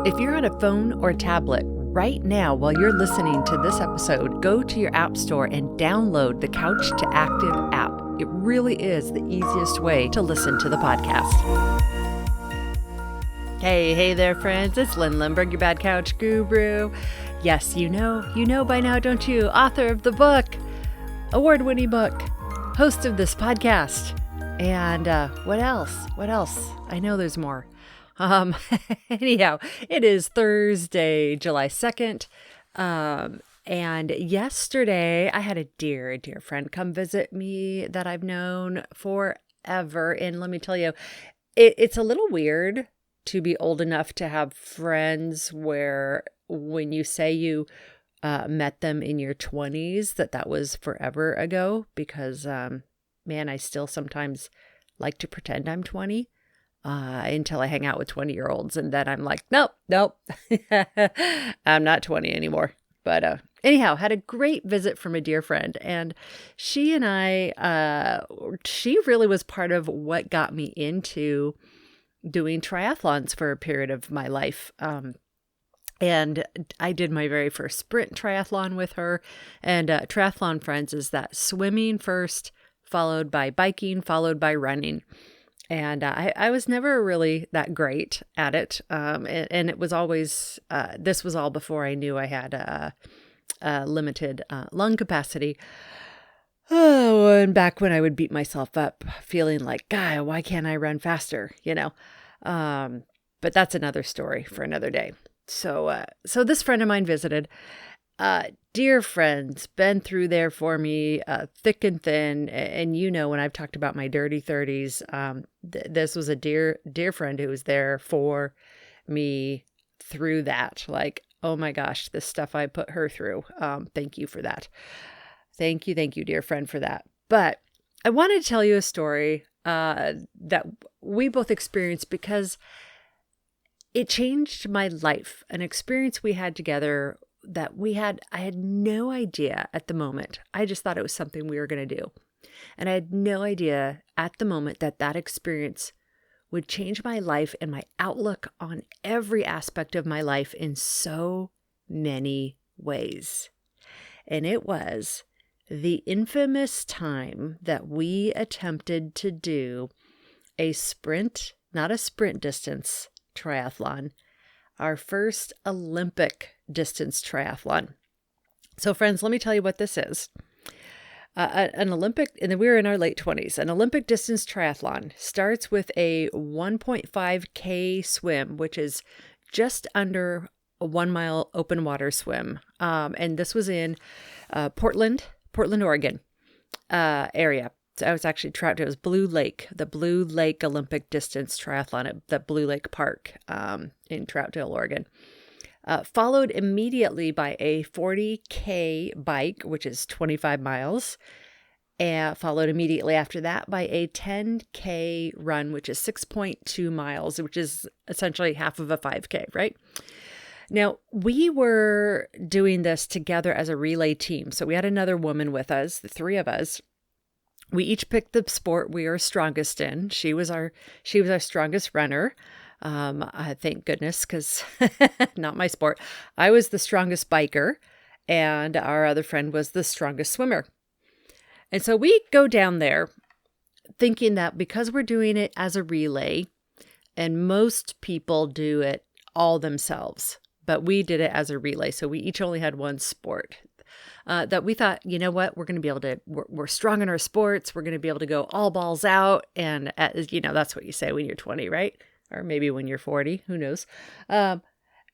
If you're on a phone or tablet right now while you're listening to this episode, go to your app store and download the Couch to Active app. It really is the easiest way to listen to the podcast. Hey there, friends. It's Lynn Lindbergh, your Bad Couch Guru. Yes, you know by now, don't you? Author of the book, award-winning book, host of this podcast. And what else? I know there's more. Anyhow, it is Thursday, July 2nd. And yesterday I had a dear friend come visit me that I've known forever. And let me tell you, it's a little weird to be old enough to have friends where when you say you met them in your 20s, that was forever ago, because, man, I still sometimes like to pretend I'm 20. Until I hang out with 20-year-olds, and then I'm like, nope, I'm not 20 anymore. But anyhow, had a great visit from a dear friend, and she and I, she really was part of what got me into doing triathlons for a period of my life. And I did my very first sprint triathlon with her, and triathlon, friends, is that swimming first, followed by biking, followed by running. And I was never really that great at it. And it was always, this was all before I knew I had a limited lung capacity. Oh, and back when I would beat myself up feeling like, God, why can't I run faster? But that's another story for another day. So this friend of mine visited. Dear friends, been through there for me, thick and thin. And when I've talked about my dirty 30s, this was a dear friend who was there for me through that. Like, oh my gosh, the stuff I put her through. Thank you for that. Thank you, dear friend, for that. But I wanted to tell you a story that we both experienced because it changed my life, an experience we had together that I had no idea at the moment. I just thought it was something we were going to do. And I had no idea at the moment that experience would change my life and my outlook on every aspect of my life in so many ways. And it was the infamous time that we attempted to do a sprint, not a sprint distance triathlon, our first Olympic distance triathlon. So friends, let me tell you what this is. An Olympic, and we were in our late 20s, an Olympic distance triathlon starts with a 1.5K swim, which is just under a 1 mile open water swim. And this was in Portland, Oregon area. So I was actually Troutdale. It was the Blue Lake Olympic Distance Triathlon at the Blue Lake Park in Troutdale, Oregon. Followed immediately by a 40K bike, which is 25 miles. And followed immediately after that by a 10K run, which is 6.2 miles, which is essentially half of a 5K, right? Now, we were doing this together as a relay team. So we had another woman with us, the three of us. We each picked the sport we are strongest in. She was our strongest runner. Thank goodness, because not my sport. I was the strongest biker, and our other friend was the strongest swimmer. And so we go down there thinking that because we're doing it as a relay, and most people do it all themselves, but we did it as a relay. So we each only had one sport. That we thought, you know what, we're going to be able to, we're strong in our sports. We're going to be able to go all balls out. And, that's what you say when you're 20, right? Or maybe when you're 40, who knows? And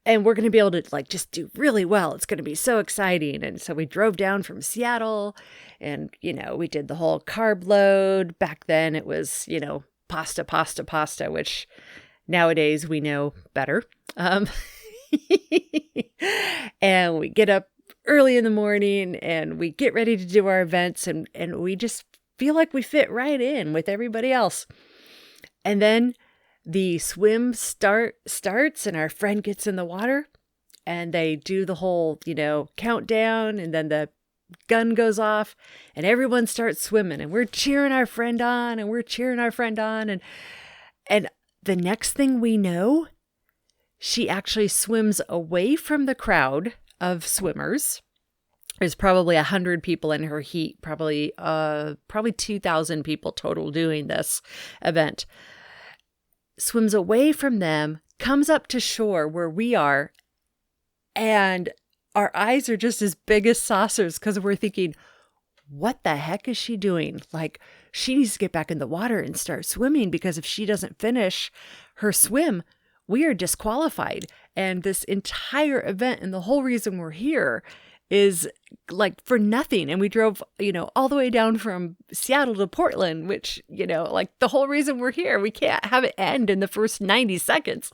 we're going to be able to just do really well. It's going to be so exciting. And so we drove down from Seattle and, we did the whole carb load. Back then it was, pasta, which nowadays we know better. And we get up early in the morning and we get ready to do our events and we just feel like we fit right in with everybody else. And then the swim starts and our friend gets in the water and they do the whole, countdown, and then the gun goes off and everyone starts swimming and we're cheering our friend on and the next thing we know, she actually swims away from the crowd of swimmers. There's probably 100 people in her heat, probably 2,000 people total doing this event. Swims away from them, comes up to shore where we are, and our eyes are just as big as saucers because we're thinking, what the heck is she doing? Like, she needs to get back in the water and start swimming, because if she doesn't finish her swim, we are disqualified. And this entire event and the whole reason we're here is like for nothing. And we drove, all the way down from Seattle to Portland, which, like the whole reason we're here, we can't have it end in the first 90 seconds.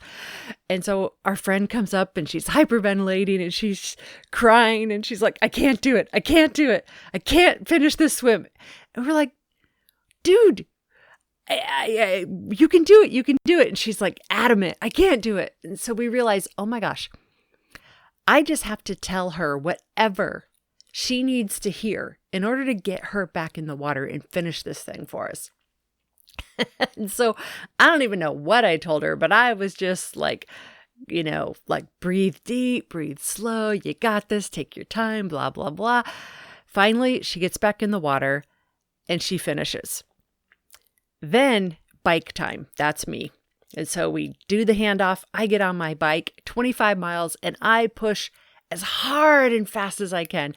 And so our friend comes up and she's hyperventilating and she's crying and she's like, I can't do it. I can't do it. I can't finish this swim. And we're like, dude, you can do it. You can do it. And she's like adamant, I can't do it. And so we realize, oh my gosh, I just have to tell her whatever she needs to hear in order to get her back in the water and finish this thing for us. And so I don't even know what I told her, but I was just like, breathe deep, breathe slow. You got this. Take your time, blah, blah, blah. Finally, she gets back in the water and she finishes. Then bike time. That's me. And so we do the handoff. I get on my bike, 25 miles, and I push as hard and fast as I can.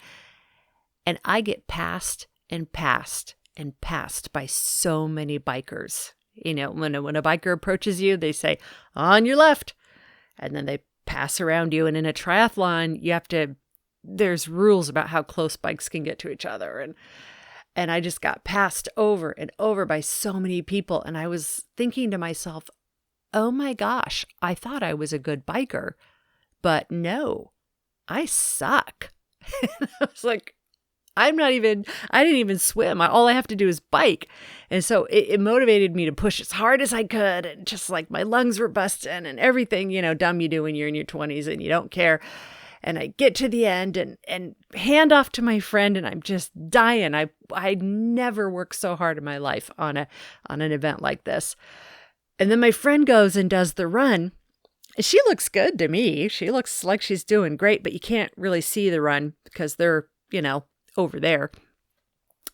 And I get passed and passed and passed by so many bikers. When a biker approaches you, they say, on your left. And then they pass around you. And in a triathlon, there's rules about how close bikes can get to each other. And I just got passed over and over by so many people. And I was thinking to myself, oh my gosh, I thought I was a good biker, but no, I suck. I was like, I didn't even swim. All I have to do is bike. And so it motivated me to push as hard as I could. And just like my lungs were busting and everything, dumb you do when you're in your 20s and you don't care. And I get to the end and hand off to my friend and I'm just dying. I never worked so hard in my life on an event like this. And then my friend goes and does the run. She looks good to me. She looks like she's doing great, but you can't really see the run because they're, over there.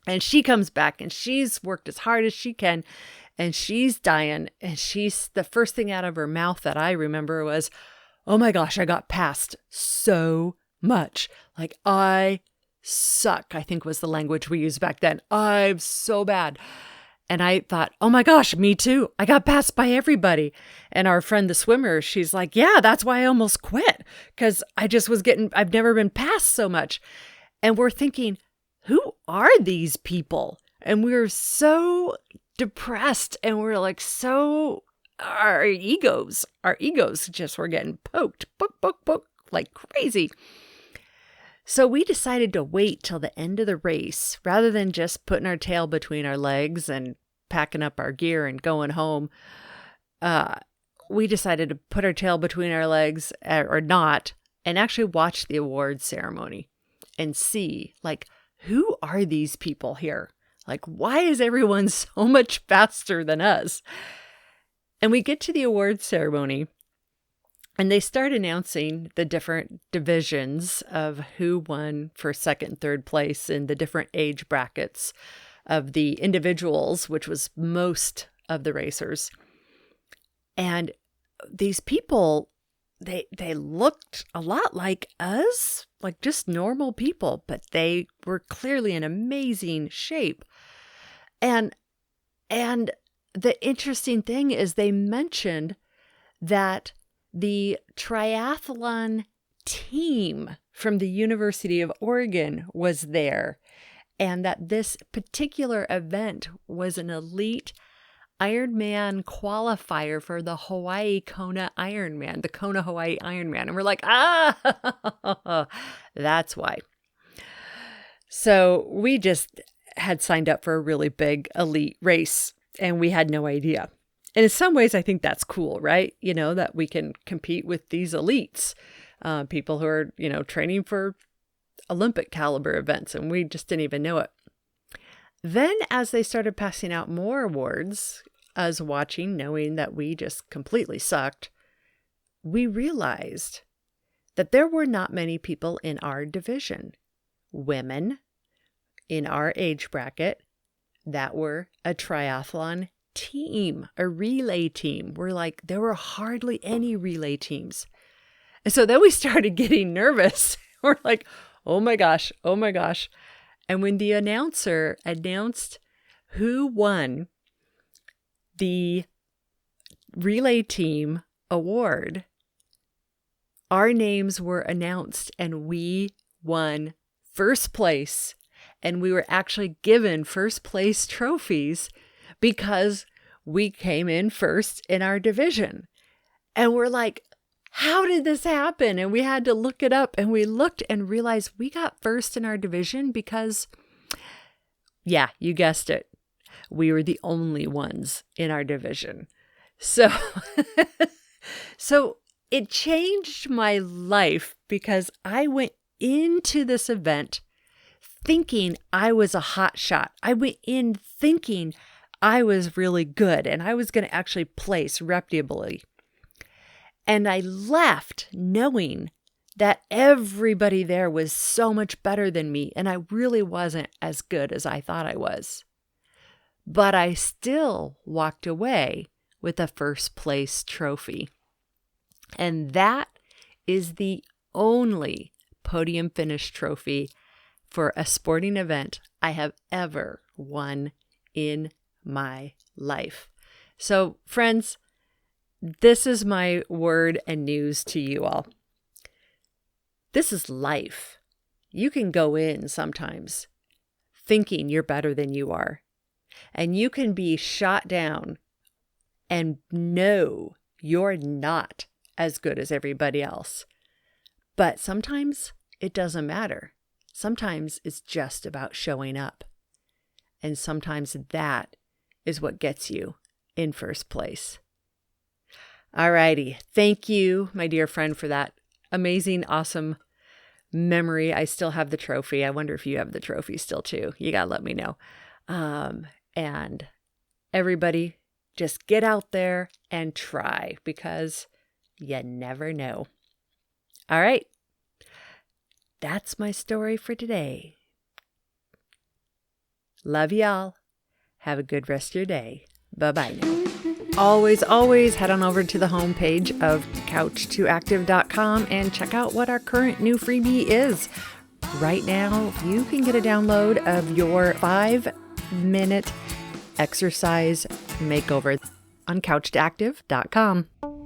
And she comes back and she's worked as hard as she can and she's dying. And the first thing out of her mouth that I remember was, oh my gosh, I got passed so much. Like, I suck, I think was the language we used back then. I'm so bad. And I thought, oh my gosh, me too. I got passed by everybody. And our friend, the swimmer, she's like, yeah, that's why I almost quit. Because I've never been passed so much. And we're thinking, who are these people? And we're so depressed and we're like, our egos just were getting poked, poke, like crazy. So we decided to wait till the end of the race rather than just putting our tail between our legs and packing up our gear and going home. We decided to put our tail between our legs or not and actually watch the awards ceremony and see, like, who are these people here? Like, why is everyone so much faster than us? And we get to the awards ceremony. And they start announcing the different divisions of who won for second, third place in the different age brackets of the individuals, which was most of the racers. And these people, they looked a lot like us, like just normal people, but they were clearly in amazing shape. And the interesting thing is they mentioned that the triathlon team from the University of Oregon was there, and that this particular event was an elite Ironman qualifier for the Hawaii Kona Ironman, the Kona Hawaii Ironman. And we're like, that's why. So we just had signed up for a really big elite race, and we had no idea. And in some ways, I think that's cool, right? That we can compete with these elites, people who are, training for Olympic caliber events, and we just didn't even know it. Then as they started passing out more awards, us watching, knowing that we just completely sucked, we realized that there were not many people in our division, women in our age bracket, that were a triathlon team, a relay team. There were hardly any relay teams. And so then we started getting nervous. We're like, oh my gosh. And when the announcer announced who won the relay team award, our names were announced and we won first place. And we were actually given first place trophies because we came in first in our division. And we're like, how did this happen? And we had to look it up, and we looked and realized we got first in our division because, yeah, you guessed it. We were the only ones in our division. So, so it changed my life because I went into this event thinking I was a hot shot. I went in thinking I was really good and I was going to actually place reputably. And I left knowing that everybody there was so much better than me, and I really wasn't as good as I thought I was. But I still walked away with a first place trophy. And that is the only podium finish trophy for a sporting event I have ever won in my life. So, friends, this is my word and news to you all. This is life. You can go in sometimes thinking you're better than you are, and you can be shot down and know you're not as good as everybody else. But sometimes it doesn't matter. Sometimes it's just about showing up. And sometimes that is what gets you in first place. Alrighty. Thank you, my dear friend, for that amazing, awesome memory. I still have the trophy. I wonder if you have the trophy still too. You gotta let me know. And everybody, just get out there and try, because you never know. All right. That's my story for today. Love y'all. Have a good rest of your day. Bye-bye now. Always head on over to the homepage of couch2active.com and check out what our current new freebie is. Right now, you can get a download of your 5-minute exercise makeover on couch2active.com.